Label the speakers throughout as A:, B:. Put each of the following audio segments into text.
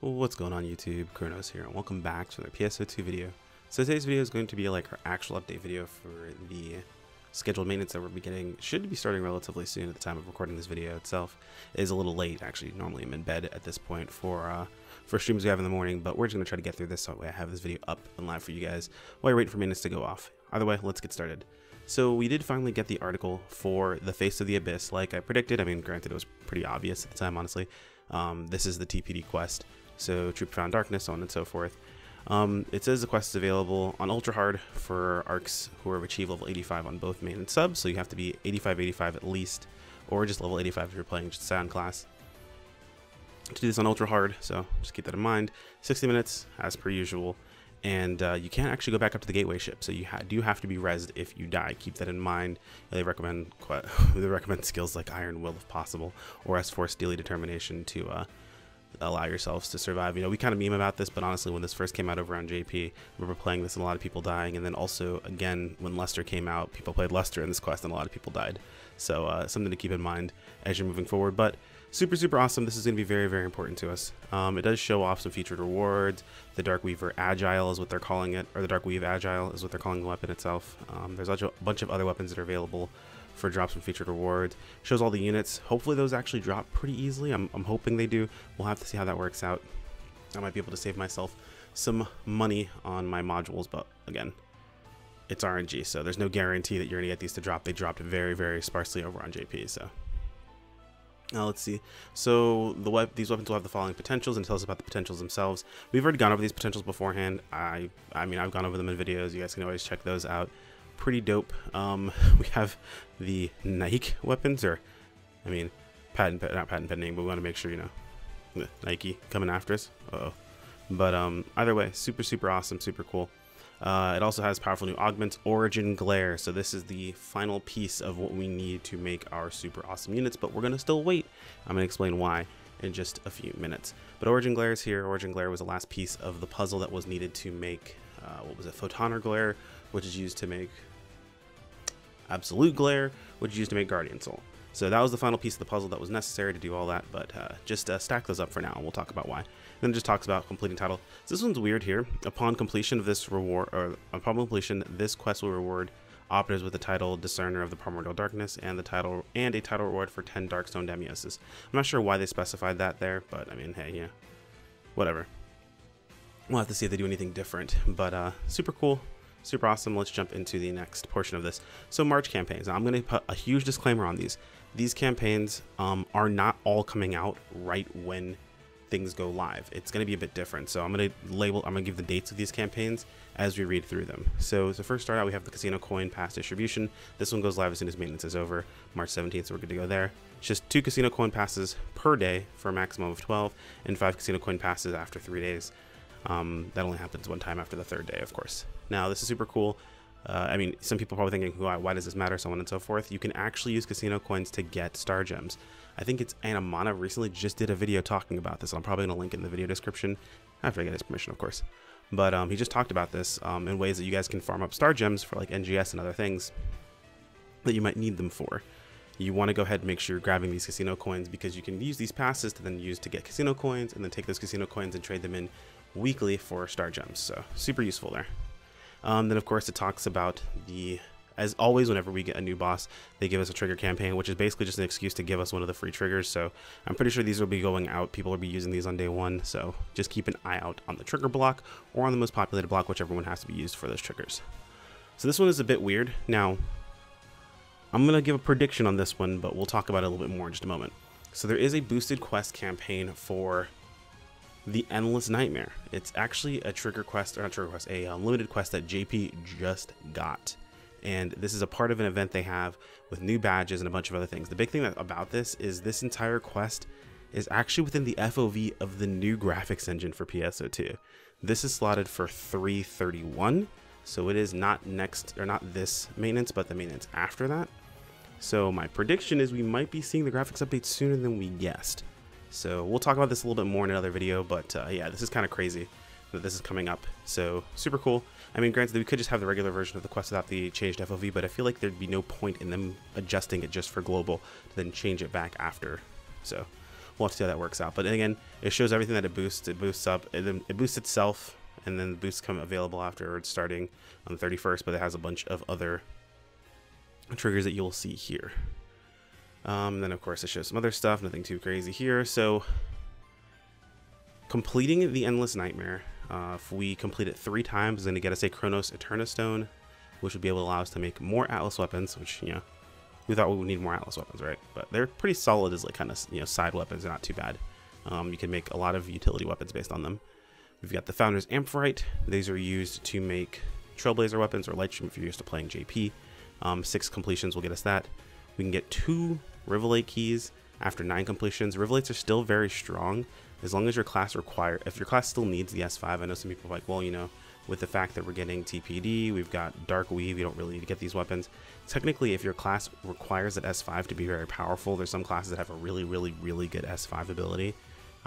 A: What's going on YouTube? Kronos here and welcome back to another PSO2 video. So today's video is going to be like our actual update video for the scheduled maintenance that we're beginning. Should be starting relatively soon at the time of recording this video itself. It is a little late actually. Normally I'm in bed at this point for streams we have in the morning, but we're just going to try to get through this so that way I have this video up and live for you guys while you're waiting for maintenance to go off. Either way, let's get started. So we did finally get the article for the Face of the Abyss like I predicted. I mean, granted it was pretty obvious at the time, honestly. This is the TPD quest. So Troop Found Darkness, so on and so forth. It says the quest is available on Ultra Hard for arcs who have achieved level 85 on both main and sub, so you have to be 85 at least, or just level 85 if you're playing just Sound class. To do this on Ultra Hard, so just keep that in mind. 60 minutes as per usual, and you can't actually go back up to the gateway ship, so you do have to be rezzed if you die. Keep that in mind. They recommend skills like Iron Will if possible, or S4 Steely Determination to allow yourselves to survive. You know, we kind of meme about this, but honestly, when this first came out over on JP, I remember playing this and a lot of people dying, and then also, again, when Lester came out, people played Lester in this quest and a lot of people died. So something to keep in mind as you're moving forward, but super awesome. This is going to be very important to us. It does show off some featured rewards. The Dark Weaver Agile is what they're calling it, or the Dark Weave Agile is what they're calling the weapon itself. There's a bunch of other weapons that are available for drops and featured rewards. Shows all the units. Hopefully those actually drop pretty easily. I'm hoping they do. We'll have to see how that works out. I might be able to save myself some money on my modules, but again, it's RNG, so there's no guarantee that you're gonna get these to drop. They dropped very sparsely over on JP. So now let's see. So these weapons will have the following potentials, and tell us about the potentials themselves. We've already gone over these potentials beforehand. I mean I've gone over them in videos. You guys can always check those out. Pretty dope. We have the Nike weapons, or I mean not patent pending, but we want to make sure, you know, Nike coming after us. But either way, super awesome, super cool. It also has powerful new augments, Origin Glare. So this is the final piece of what we need to make our super awesome units, but we're gonna still wait. I'm gonna explain why in just a few minutes. But Origin Glare is here. Origin Glare was the last piece of the puzzle that was needed to make what was it, Photoner Glare, which is used to make Absolute Glare, which is used to make Guardian Soul. So that was the final piece of the puzzle that was necessary to do all that, but just stack those up for now, and we'll talk about why. Then it just talks about completing title. So this one's weird here. Upon completion of this reward, or upon completion, this quest will reward operatives with the title Discerner of the Primordial Darkness and a title reward for 10 Darkstone Demioses. I'm not sure why they specified that there, but I mean, hey, yeah, whatever. We'll have to see if they do anything different, but super cool, super awesome. Let's jump into the next portion of this. So March campaigns. Now I'm going to put a huge disclaimer on these. These campaigns are not all coming out right when things go live. It's going to be a bit different. So I'm going to give the dates of these campaigns as we read through them. So to first start out, we have the Casino Coin Pass distribution. This one goes live as soon as maintenance is over, March 17th, so we're good to go there. It's just 2 Casino Coin Passes per day for a maximum of 12, and 5 Casino Coin Passes after 3 days. That only happens one time after the 3rd day, of course. Now, this is super cool. I mean, some people are probably thinking, why does this matter, so on and so forth. You can actually use casino coins to get star gems. I think it's Anamana recently just did a video talking about this. I'm probably going to link in the video description after I get his permission, of course. But he just talked about this in ways that you guys can farm up star gems for like NGS and other things that you might need them for. You want to go ahead and make sure you're grabbing these casino coins, because you can use these passes to then use to get casino coins, and then take those casino coins and trade them in weekly for star gems. So super useful there. Then of course it talks about as always, whenever we get a new boss, they give us a trigger campaign, which is basically just an excuse to give us one of the free triggers. So I'm pretty sure these will be going out. People will be using these on day 1. So just keep an eye out on the trigger block or on the most populated block, whichever one has to be used for those triggers. So this one is a bit weird. Now, I'm going to give a prediction on this one, but we'll talk about it a little bit more in just a moment. So there is a boosted quest campaign for the Endless Nightmare. It's actually a trigger quest, or not trigger quest, a limited quest that JP just got. And this is a part of an event they have with new badges and a bunch of other things. The big thing about this is this entire quest is actually within the FOV of the new graphics engine for PSO2. This is slotted for 3/31, so it is not this maintenance, but the maintenance after that. So my prediction is we might be seeing the graphics update sooner than we guessed. So we'll talk about this a little bit more in another video, but yeah, this is kind of crazy that this is coming up. So super cool. I mean, granted, we could just have the regular version of the quest without the changed FOV, but I feel like there'd be no point in them adjusting it just for global to then change it back after. So we'll have to see how that works out. But again, it shows everything that it boosts. It boosts up, and then it boosts itself, and then the boosts come available afterwards starting on the 31st, but it has a bunch of other triggers that you'll see here. Then of course it shows some other stuff, nothing too crazy here. So completing the Endless Nightmare, if we complete it 3 times, is going to get us a Chronos Eterna Stone, which would be able to allow us to make more Atlas weapons, which, you know, we thought we would need more Atlas weapons, right? But they're pretty solid as like kind of, you know, side weapons. They're not too bad. You can make a lot of utility weapons based on them. We've got the Founder's Amphitrite. These are used to make Trailblazer weapons or Lightstream if you're used to playing JP. 6 completions will get us that. We can get 2 Rivalate keys after 9 completions. Rivalates are still very strong as long as your class if your class still needs the S5. I know some people are like, well, you know, with the fact that we're getting TPD, we've got Dark Weave, you don't really need to get these weapons. Technically, if your class requires that S5 to be very powerful, there's some classes that have a really good S5 ability.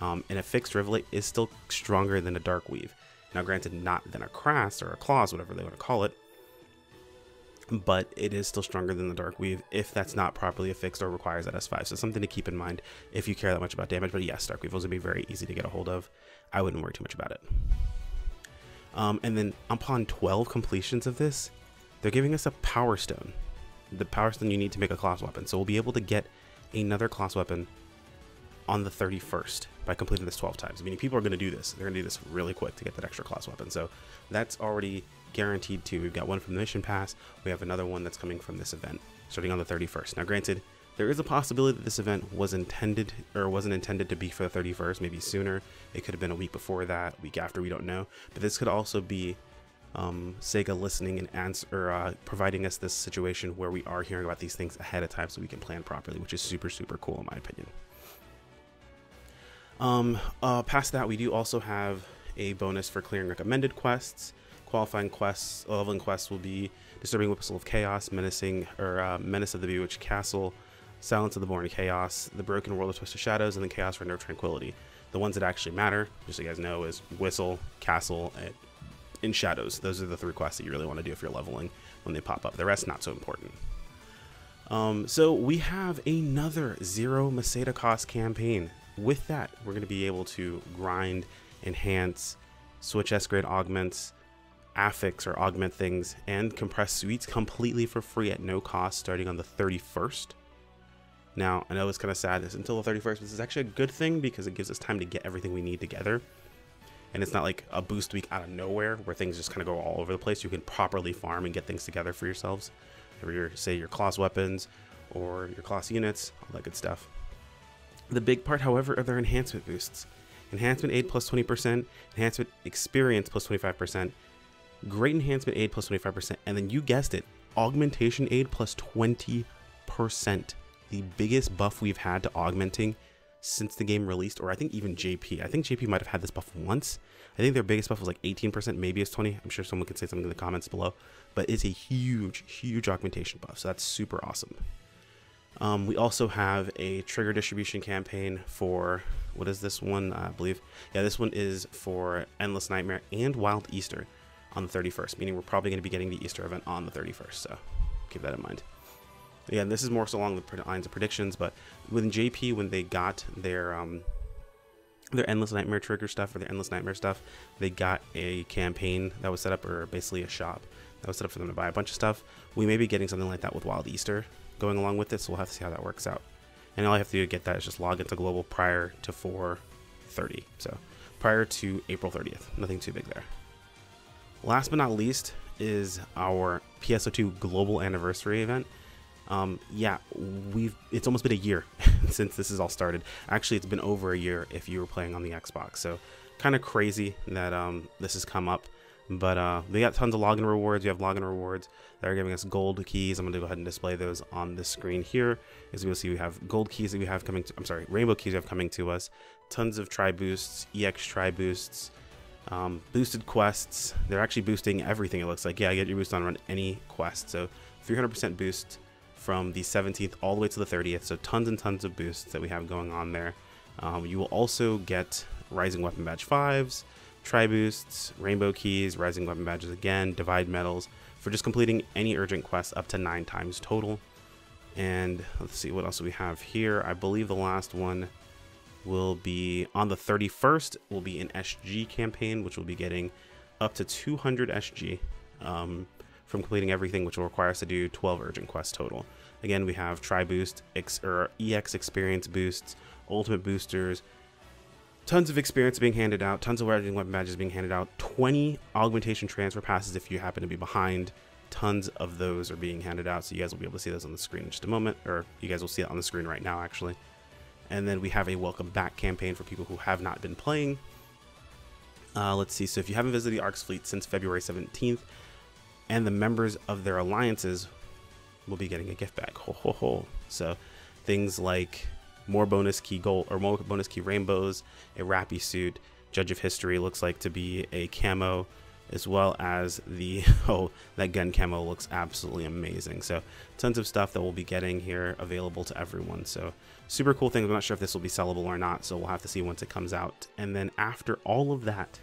A: And a fixed Rivalate is still stronger than a Dark Weave. Now, granted, not than a Crass or a Claws, whatever they want to call it, but it is still stronger than the Dark Weave if that's not properly affixed or requires that S5. So something to keep in mind if you care that much about damage. But yes, Dark Weave will be very easy to get a hold of. I wouldn't worry too much about it. And then upon 12 completions of this, they're giving us a Power Stone. The Power Stone you need to make a class weapon. So we'll be able to get another class weapon on the 31st by completing this 12 times. Meaning people are going to do this. They're going to do this really quick to get that extra class weapon. So that's already guaranteed too. We've got one from the mission pass. We have another one that's coming from this event starting on the 31st. Now granted, there is a possibility that this event was intended or wasn't intended to be for the 31st, maybe sooner. It could have been a week before that, week after, we don't know. But this could also be SEGA listening and providing us this situation where we are hearing about these things ahead of time so we can plan properly, which is super cool in my opinion. Past that, we do also have a bonus for clearing recommended quests. Qualifying quests, leveling quests will be Disturbing Whistle of Chaos, Menace of the Bewitched Castle, Silence of the Born Chaos, The Broken World of Twisted Shadows, and then Chaos Render of Tranquility. The ones that actually matter, just so you guys know, is Whistle, Castle, and Shadows. Those are the 3 quests that you really want to do if you're leveling when they pop up. The rest, not so important. So we have another 0 Meseta cost campaign. With that, we're going to be able to grind, enhance, switch S-grade augments, affix or augment things, and compress suites completely for free at no cost starting on the 31st. Now, I know it's kind of sad this until the 31st, but this is actually a good thing because it gives us time to get everything we need together. And it's not like a boost week out of nowhere where things just kind of go all over the place. You can properly farm and get things together for yourselves. For your, say, your class weapons or your class units, all that good stuff. The big part, however, are their enhancement boosts. Enhancement aid plus 20%, enhancement experience plus 25%, great enhancement aid plus 25%, and then you guessed it, augmentation aid plus 20%. The biggest buff we've had to augmenting since the game released, or I think even JP. I think JP might have had this buff once. I think their biggest buff was like 18%, maybe it's 20. I'm sure someone could say something in the comments below, but it's a huge augmentation buff, so that's super awesome. We also have a trigger distribution campaign for, what is this one? I believe, yeah, this one is for Endless Nightmare and Wild Easter on the 31st, meaning we're probably going to be getting the Easter event on the 31st, so keep that in mind. Again, this is more so along the lines of predictions, but with JP, when they got their Endless Nightmare trigger stuff or their Endless Nightmare stuff, they got a campaign that was set up, or basically a shop that was set up for them to buy a bunch of stuff. We may be getting something like that with Wild Easter going along with this, so we'll have to see how that works out. And all I have to do to get that is just log into Global prior to 4/30, so prior to April 30th. Nothing too big there. Last but not least is our PSO2 Global Anniversary event. Yeah, it's almost been a year since this has all started. Actually, it's been over a year if you were playing on the Xbox, so kind of crazy that this has come up. But we got tons of login rewards. We have login rewards that are giving us gold keys. I'm going to go ahead and display those on this screen here. As you'll see, we have gold keys that we have coming to, I'm sorry, rainbow keys we have coming to us. Tons of tri boosts, EX tri boosts, boosted quests. They're actually boosting everything, it looks like. Yeah, get your boost on run any quest. So 300% boost from the 17th all the way to the 30th. So tons and tons of boosts that we have going on there. You will also get Rising Weapon Badge 5s, tri-boosts, rainbow keys, rising weapon badges again, divide medals for just completing any urgent quest up to 9 times total. And let's see what else we have here. I believe the last one will be on the 31st, will be an SG campaign, which will be getting up to 200 SG from completing everything, which will require us to do 12 urgent quests total. Again, we have Tri Boost, EX experience boosts, ultimate boosters, tons of experience being handed out, tons of weapon badges being handed out, 20 augmentation transfer passes if you happen to be behind. Tons of those are being handed out, so you guys will be able to see those on the screen in just a moment, or you guys will see it on the screen right now actually. And then we have a welcome back campaign for people who have not been playing. Let's see, so if you haven't visited the ARC's fleet since February 17th, and the members of their alliances will be getting a gift bag. Ho ho ho. So things like more bonus key gold, or more bonus key rainbows, a Rappy suit, Judge of History looks like to be a camo, as well as the, oh, that gun camo looks absolutely amazing. So tons of stuff that we'll be getting here available to everyone. So super cool thing. I'm not sure if this will be sellable or not, so we'll have to see once it comes out. And then after all of that,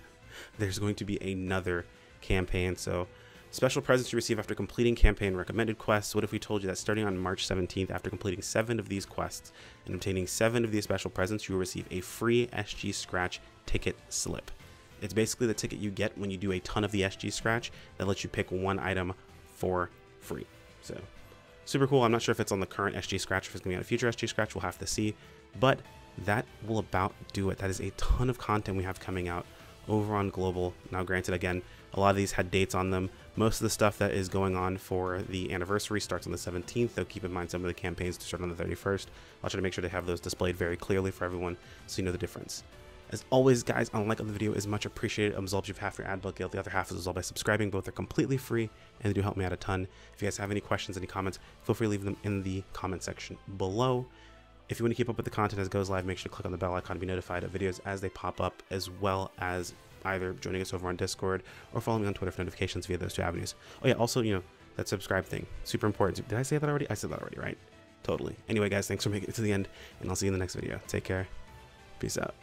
A: there's going to be another campaign. So special presents you receive after completing campaign recommended quests. What if we told you that starting on March 17th, after completing 7 of these quests and obtaining 7 of these special presents, you will receive a free SG Scratch ticket slip. It's basically the ticket you get when you do a ton of the SG Scratch that lets you pick one item for free. So super cool. I'm not sure if it's on the current SG Scratch or if it's going to be on a future SG Scratch. We'll have to see. But that will about do it. That is a ton of content we have coming out over on Global. Now, granted, again, a lot of these had dates on them. Most of the stuff that is going on for the anniversary starts on the 17th, though keep in mind some of the campaigns to start on the 31st. I'll try to make sure to have those displayed very clearly for everyone so you know the difference. As always, guys, a like on the video is much appreciated. Absolves you half your ad block. The other half is by subscribing. Both are completely free and they do help me out a ton. If you guys have any questions, any comments, feel free to leave them in the comment section below. If you want to keep up with the content as it goes live, make sure to click on the bell icon to be notified of videos as they pop up, as well as either joining us over on Discord or following me on Twitter for notifications via those 2 avenues. Oh yeah, also, you know, that subscribe thing, super important. Did I say that already? I said that already, right? Totally. Anyway, guys, thanks for making it to the end, and I'll see you in the next video. Take care. Peace out.